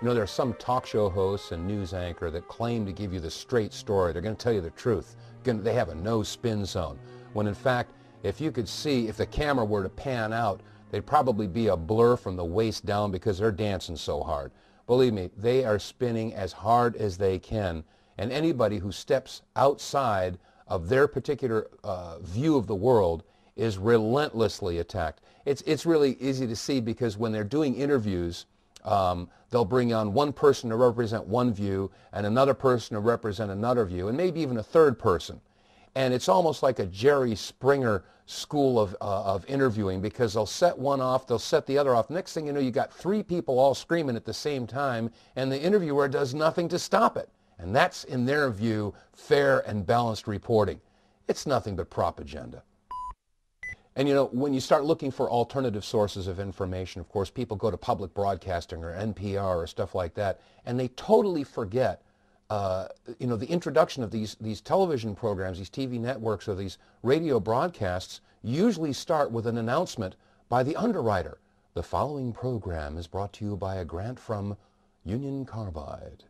You know, there are some talk show hosts and news anchor that claim to give you the straight story. They're going to tell you the truth. They have a no spin zone. When in fact, if you could see, if the camera were to pan out, they'd probably be a blur from the waist down because they're dancing so hard. Believe me, they are spinning as hard as they can. And anybody who steps outside of their particular view of the world is relentlessly attacked. It's really easy to see because when they're doing interviews, they'll bring on one person to represent one view and another person to represent another view, and maybe even a third person. And it's almost like a Jerry Springer school of interviewing, because they'll set one off, they'll set the other off. Next thing you know, you got three people all screaming at the same time, and the interviewer does nothing to stop it. And that's, in their view, fair and balanced reporting. It's nothing but propaganda. And you know, when you start looking for alternative sources of information, of course, people go to public broadcasting or NPR or stuff like that, and they totally forget, you know, the introduction of these television programs, these TV networks, or these radio broadcasts usually start with an announcement by the underwriter. The following program is brought to you by a grant from Union Carbide.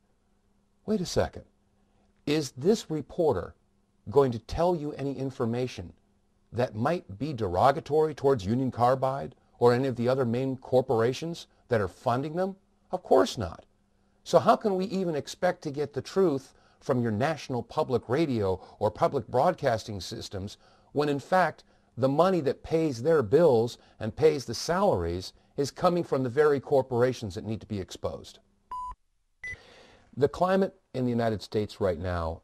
Wait a second. Is this reporter going to tell you any information that might be derogatory towards Union Carbide or any of the other main corporations that are funding them? Of course not. So how can we even expect to get the truth from your national public radio or public broadcasting systems when in fact the money that pays their bills and pays the salaries is coming from the very corporations that need to be exposed? The climate in the United States right now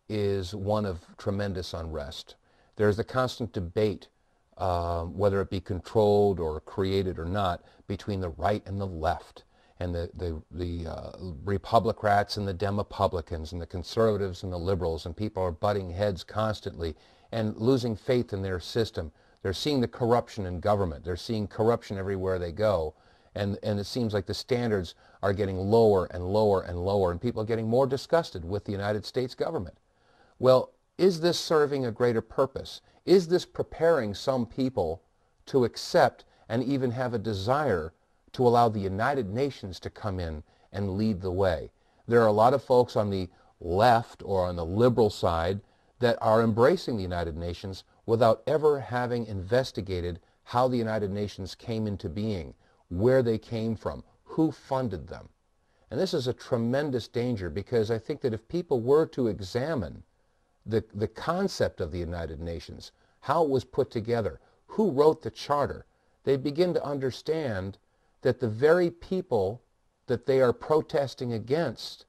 is one of tremendous unrest. There's a constant debate, whether it be controlled or created or not, between the right and the left, and the Republicans and the Demopublicans, and the conservatives and the liberals, and people are butting heads constantly and losing faith in their system. They're seeing the corruption in government. They're seeing corruption everywhere they go. And it seems like the standards are getting lower and lower and lower, and people are getting more disgusted with the United States government. Well, is this serving a greater purpose? Is this preparing some people to accept and even have a desire to allow the United Nations to come in and lead the way? There are a lot of folks on the left or on the liberal side that are embracing the United Nations without ever having investigated how the United Nations came into being, where they came from, who funded them. And this is a tremendous danger, because I think that if people were to examine the concept of the United Nations, how it was put together, who wrote the charter, they begin to understand that the very people that they are protesting against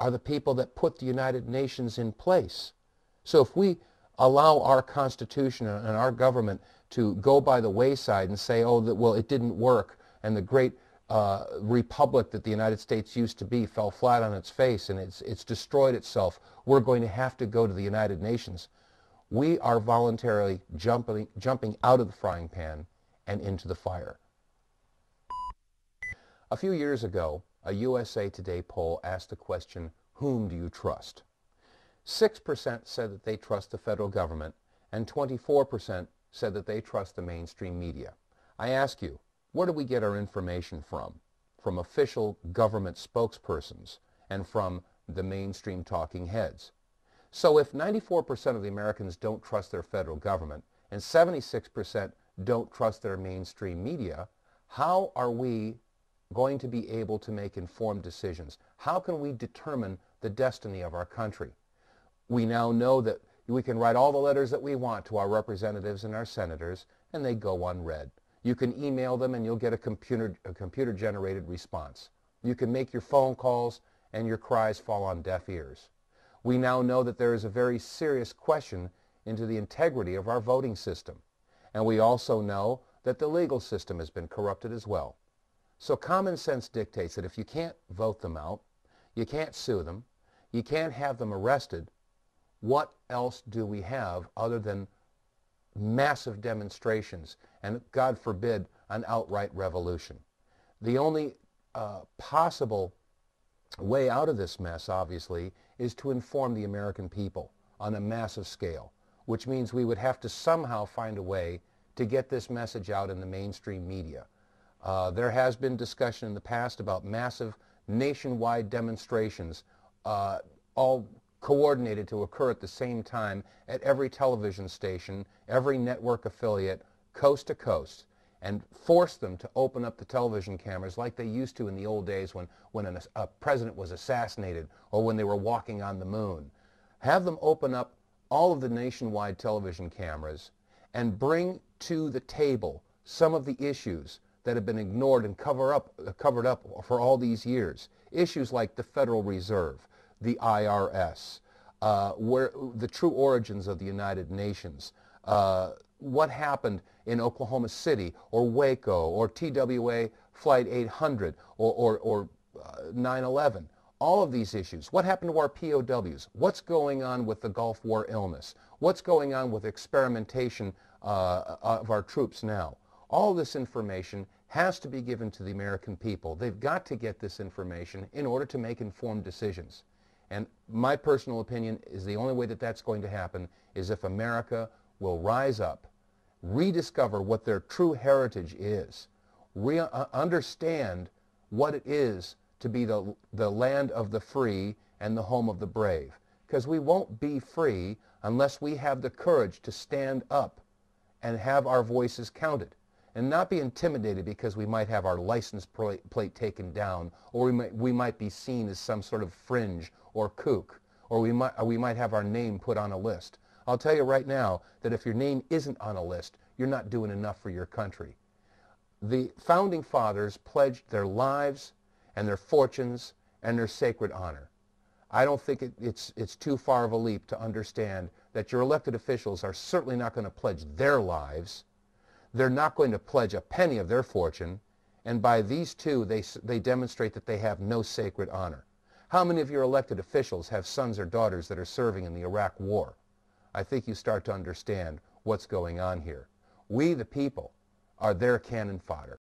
are the people that put the United Nations in place. So if we allow our Constitution and our government to go by the wayside and say, oh, well, it didn't work, and the great republic that the United States used to be fell flat on its face and it's destroyed itself, we're going to have to go to the United Nations. We are voluntarily jumping out of the frying pan and into the fire. A few years ago, a USA Today poll asked the question, whom do you trust? 6% said that they trust the federal government, and 24% said that they trust the mainstream media. I ask you, where do we get our information from? From official government spokespersons and from the mainstream talking heads. So if 94% of the Americans don't trust their federal government and 76% don't trust their mainstream media, how are we going to be able to make informed decisions? How can we determine the destiny of our country? We now know that we can write all the letters that we want to our representatives and our senators, and they go unread. You can email them and you'll get a computer-generated response. You can make your phone calls and your cries fall on deaf ears. We now know that there is a very serious question into the integrity of our voting system. And we also know that the legal system has been corrupted as well. So common sense dictates that if you can't vote them out, you can't sue them, you can't have them arrested, what else do we have other than massive demonstrations and, God forbid, an outright revolution? The only possible way out of this mess, obviously, is to inform the American people on a massive scale, which means we would have to somehow find a way to get this message out in the mainstream media. There has been discussion in the past about massive nationwide demonstrations, all coordinated to occur at the same time at every television station, every network affiliate, coast to coast, and force them to open up the television cameras like they used to in the old days when a president was assassinated or when they were walking on the moon. Have them open up all of the nationwide television cameras and bring to the table some of the issues that have been ignored and covered up for all these years. Issues like the Federal Reserve, the IRS, where the true origins of the United Nations, what happened in Oklahoma City or Waco or TWA Flight 800 or 9/11. All of these issues. What happened to our POWs? What's going on with the Gulf War illness? What's going on with experimentation of our troops now? All this information has to be given to the American people. They've got to get this information in order to make informed decisions. And my personal opinion is the only way that that's going to happen is if America will rise up, rediscover what their true heritage is, understand what it is to be the land of the free and the home of the brave. Because we won't be free unless we have the courage to stand up and have our voices counted and not be intimidated because we might have our license plate taken down, or we might be seen as some sort of fringe or kook, or we might have our name put on a list. I'll tell you right now that if your name isn't on a list, you're not doing enough for your country. The Founding Fathers pledged their lives and their fortunes and their sacred honor. I don't think it's too far of a leap to understand that your elected officials are certainly not going to pledge their lives. They're not going to pledge a penny of their fortune. And by these two, they demonstrate that they have no sacred honor. How many of your elected officials have sons or daughters that are serving in the Iraq War? I think you start to understand what's going on here. We, the people, are their cannon fodder.